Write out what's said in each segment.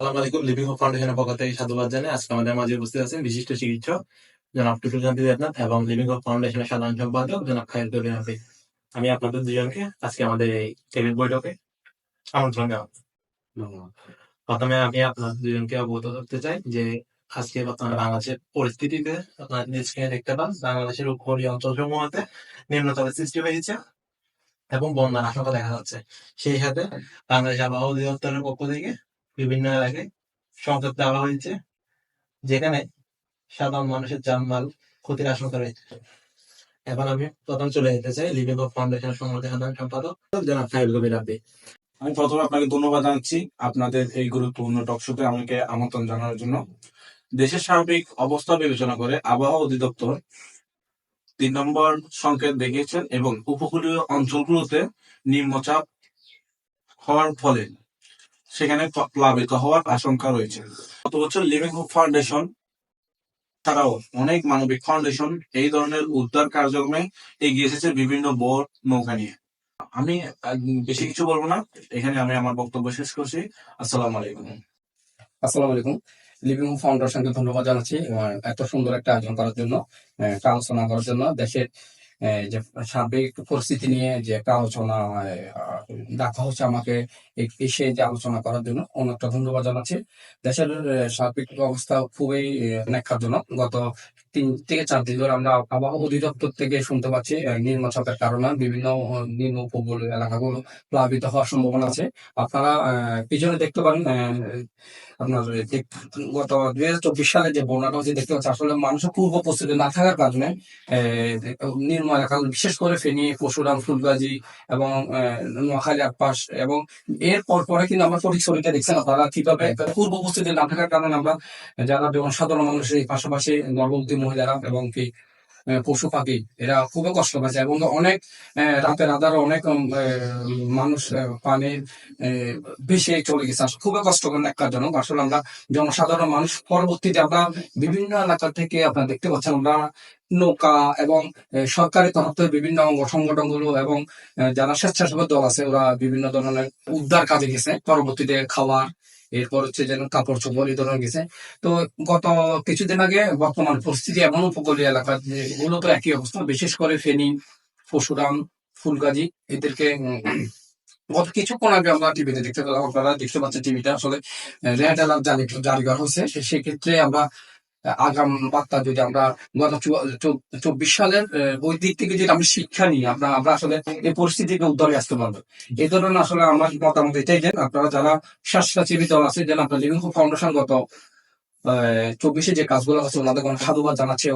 সালাম আলাইকুম। Living hope ফাউন্ডেশনের পক্ষ থেকে সাধুবাদ জানাই। আজকে আমাদের মাঝে উপস্থিত আছেন বিশিষ্ট চিকিৎসক জনাব টুটুল কান্তি দেবনাথ এবং লিভিং হোপ ফাউন্ডেশনের সাধারণ সম্পাদক জনাব খায়ের কবির হাফিজ। আমি আপনাদের দুজনকে আজকে আমাদের এই টেবিল বৈঠকে আমন্ত্রণ জানাই। প্রথমে আমি আপনাদের দুজনকে অবগত করতে চাই যে আজকে বর্তমানে বাংলাদেশের পরিস্থিতিতে আপনারা স্ক্রিনে দেখতে পান বাংলাদেশের উপকূলীয় অঞ্চলসমূহতে নিম্নচাপের সৃষ্টি হয়েছে এবং বন্যার আশঙ্কা দেখা যাচ্ছে। সেই সাথে বাংলাদেশ আবহাওয়া অধিদপ্তরের পক্ষ থেকে বিভিন্ন এলাকায় সংকেত দেওয়া হয়েছে, যেখানে সাধারণ মানুষের জানমাল ক্ষতির আশঙ্কা রয়েছে। এখন আমি প্রথম চলে যেতে চাই লিভিং হোপ ফাউন্ডেশনের সংগঠনের সাধারণ সম্পাদক জনাব খায়ের কবির হাফিজ। আমি প্রথমে আপনাকে ধন্যবাদ জানাচ্ছি আপনাদের এই গুরুত্বপূর্ণ টকশোতে আমাকে আমন্ত্রণ জানানোর জন্য। দেশের সার্বিক অবস্থা বিবেচনা করে আবহাওয়া অধিদপ্তর 3 নম্বর সংকেত দেখিয়েছেন এবং উপকূলীয় অঞ্চলগুলোতে নিম্নচাপ হওয়ার ফলে সেখানে প্লাবিত হওয়ার আশঙ্কা রয়েছে। গত বছর লিভিং হোপ ফাউন্ডেশন ছাড়াও অনেক মানবিক ফাউন্ডেশন এই ধরনের উদ্ধার কার্যক্রমে এগিয়ে এসেছে বিভিন্ন বোট নৌকা নিয়ে। আমি বেশি কিছু বলবো না, এখানে আমি আমার বক্তব্য শেষ করছি। আসসালামু আলাইকুম। আসসালামু আলাইকুম। লিভিং হোপ ফাউন্ডেশনকে ধন্যবাদ জানাচ্ছি এত সুন্দর একটা আয়োজন করার জন্য, একটা আলোচনা করার জন্য। দেশের যে সার্বিক পরিস্থিতি নিয়ে যে একটা আলোচনা ডাকা হচ্ছে আমাকে এসে যে আলোচনা করার জন্য অনেকটা ধন্যবাদ জানাচ্ছি। দেশের সার্বিক অবস্থা খুবই ন্যাক্কারজনক। গত 3 থেকে 4 দিন ধরে আমরা আবহাওয়া অধিদপ্তর থেকে শুনতে পাচ্ছি নিম্নচাপের কারণে বিভিন্ন নিম্ন উপকূলীয় এলাকাগুলো প্লাবিত হওয়ার সম্ভাবনা আছে। আপনারা পিছনে দেখতে পারেন আপনার গত 2024 সালে যে বন্যাটা হচ্ছে দেখতে পাচ্ছি, আসলে মানুষের পূর্ব প্রস্তুতি না থাকার কারণে নিম্ন এলাকাগুলো বিশেষ করে ফেনী, পরশুরাম, ফুলগাজী এবং নোয়াখালী আশপাশ এবং এর পরে কিন্তু আমরা সঠিক ছবিটা দেখছেন আপনারা কিভাবে পূর্ব প্রস্তুতি না থাকার কারণে আমরা যারা যেমন সাধারণ মানুষের পাশাপাশি গর্ভবতী মহিলারা এবং কি পশু পাখি এরা খুবই কষ্ট পাচ্ছে এবং অনেক রাতের আধারে অনেক মানুষ পানির ভেসে চলে গেছে। আসলে খুবই কষ্টকর ন্যাক্কারজনক। আসলে আমরা জনসাধারণ মানুষ পরবর্তীতে আমরা বিভিন্ন এলাকা থেকে আপনারা দেখতে পাচ্ছেন আমরা নৌকা এবং সরকারি তরফ থেকে বিভিন্ন সংগঠনগুলো এবং যারা স্বেচ্ছাসেবক দল আছে ওরা বিভিন্ন ধরনের উদ্ধার কাজে গেছে। পরবর্তীতে খাবার, এরপর হচ্ছে যেন কাপড় চোপড় এই ধরনের গেছে। তো গত কিছুদিন আগে বর্তমান পরিস্থিতি এমন উপকূলীয় এলাকা যেগুলো তো একই অবস্থা, বিশেষ করে ফেনী, পরশুরাম, ফুলগাজী এদেরকে গত কিছুক্ষণ আগে আমরা টিভিতে দেখতে পেলাম, আপনারা দেখতে পাচ্ছেন টিভিটা আসলে রেড অ্যালার্ট জারি করা হয়েছে। সেক্ষেত্রে আমরা আগাম বার্তা যদি আমরা গত 24 সালের ওই দিক থেকে যদি আমরা শিক্ষা নিই আমরা আসলে এই পরিস্থিতিকে উদ্ধারে আসতে পারবো। এই ধরনের আসলে আমার মতামত এটাই যে আপনারা যারা স্বেচ্ছাসেবী দল আছে যেন আপনার লিভিং হোপ ফাউন্ডেশন গত 24-এ যে কাজগুলো আছে ওনাদের সাধুবাদ জানাচ্ছে।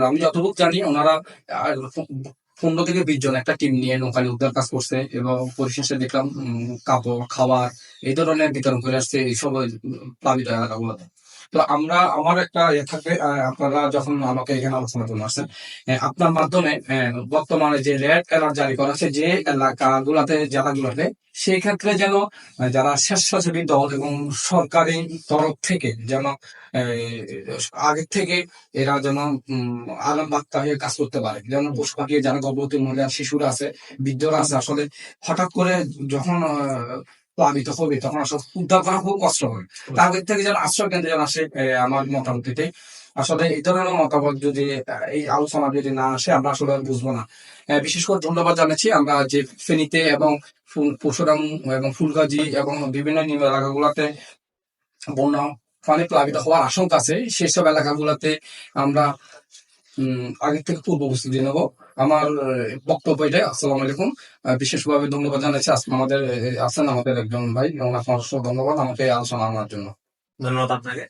আমি যতটুকু জানি ওনারা 15 থেকে 20 জন একটা টিম নিয়ে নৌকা উদ্ধার কাজ করছে এবং পরিশেষে দেখলাম কাপড়, খাবার এই ধরনের বিতরণ করে আসছে এইসব প্লাবিত এলাকাগুলোতে। তো আমার একটা থাকবে, আপনারা যখন আমাকে এখানে আলোচনার জন্য আসছেন, আপনার মাধ্যমে বর্তমানে যে রেড অ্যালার্ট জারি করা হচ্ছে যে এলাকাগুলোতে জেলাগুলোতে, সেই ক্ষেত্রে যেন যারা স্বেচ্ছাসেবী দল এবং সরকারি তরফ থেকে যেন আগে থেকে এরা যেন আলাম বার্তা হয়ে কাজ করতে পারে। যেমন পশু পাখি, যারা গর্ভবতী মহিলা, শিশুরা আছে, বৃদ্ধরা আছে, আসলে হঠাৎ করে যখন প্লাবিত হবে তখন আসলে উদ্ধার করা খুব কষ্ট হবে। তার থেকে যেন আশ্রয় কেন্দ্রে যেন আসে। আমার মতামতিতে আসলে এই ধরনের মতামত যদি এই আলোচনা যদি না আসে আমরা আসলে বুঝবো না। বিশেষ করে ধন্যবাদ জানাচ্ছি আমরা যে ফেনীতে এবং পরশুরাম এবং ফুলগাজী এবং বিভিন্ন নিম্ন এলাকাগুলোতে বন্যা পানি প্লাবিত হওয়ার আশঙ্কা আছে, সেসব এলাকাগুলোতে আমরা আগের থেকে পূর্ব প্রস্তুতি নেব। আমার বক্তব্য এটাই। আসসালামু আলাইকুম। বিশেষভাবে ধন্যবাদ জানাচ্ছি আমাদের আছেন আমাদের একজন ভাই, ওনাকে ধন্যবাদ আমাকে আলোচনা আনার জন্য। ধন্যবাদ আপনাকে।